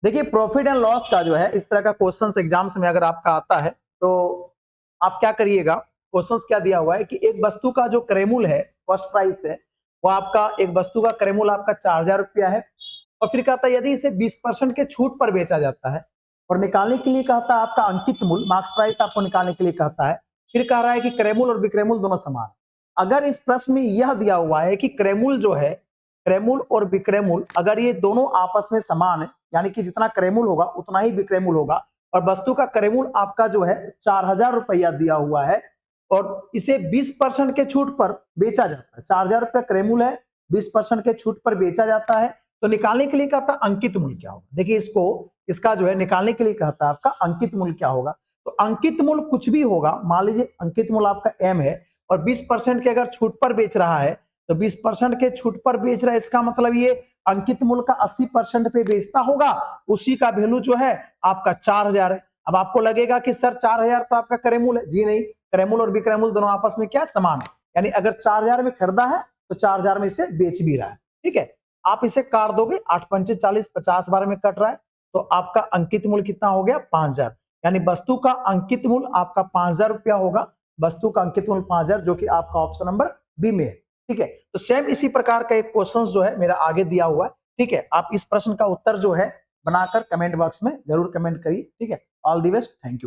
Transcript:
देखिए profit and loss का जो है इस तरह का क्वेश्चंस एग्जाम्स में अगर आपका आता है तो आप क्या करिएगा, क्वेश्चंस क्या दिया हुआ है कि एक वस्तु का जो क्रयमूल है, कॉस्ट प्राइस है, वो आपका एक वस्तु का क्रयमूल आपका 4,000 रुपया है और फिर कहता है यदि इसे 20% के छूट पर बेचा जाता है और निकालने के लिए कहता है आपका अंकित मूल्य, मार्क्स प्राइस आपको निकालने के लिए कहता है। फिर कह रहा है कि क्रयमूल और विक्रयमूल दोनों समान। अगर इस प्रश्न में यह दिया हुआ है कि क्रयमूल जो है, क्रयमूल और विक्रयमूल अगर ये दोनों आपस में समान है, यानी कि जितना क्रयमूल होगा उतना ही विक्रयमूल होगा और वस्तु का क्रयमूल आपका जो है 4,000 रुपया दिया हुआ है और इसे 20% के छूट पर बेचा जाता है। 4,000 रुपया क्रयमूल है, 20% के छूट पर बेचा जाता है, तो निकालने के लिए कहता है अंकित मूल्य क्या होगा। देखिए इसको, इसका जो है निकालने के लिए कहता है आपका अंकित मूल्य क्या होगा। तो अंकित मूल्य कुछ भी होगा, मान लीजिए अंकित मूल्य आपका एम है और 20% के अगर छूट पर बेच रहा है तो 20% के छूट पर बेच रहा है, इसका मतलब ये अंकित मूल्य का 80% पे बेचता होगा, उसी का वैल्यू जो है आपका 4,000 है। अब आपको लगेगा कि सर 4,000 तो आपका क्रयमूल है, जी नहीं, क्रयमूल और विक्रयमूल दोनों आपस में क्या समान है, यानी अगर 4,000 में खरीदा है तो 4,000 में इसे बेच भी रहा है। ठीक है, आप इसे काट दोगे, 8 पंचे 40, 50 बार में कट रहा है, तो आपका अंकित मूल्य कितना हो गया 5,000, यानी वस्तु का अंकित मूल्य आपका 5,000 रुपया होगा। वस्तु का अंकित मूल्य 5,000 जो कि आपका ऑप्शन नंबर बी में है। ठीक है, तो सेम इसी प्रकार का एक क्वेश्चन जो है मेरा आगे दिया हुआ है। ठीक है, आप इस प्रश्न का उत्तर जो है बनाकर कमेंट बॉक्स में जरूर कमेंट करिए। ठीक है, all the best, thank you.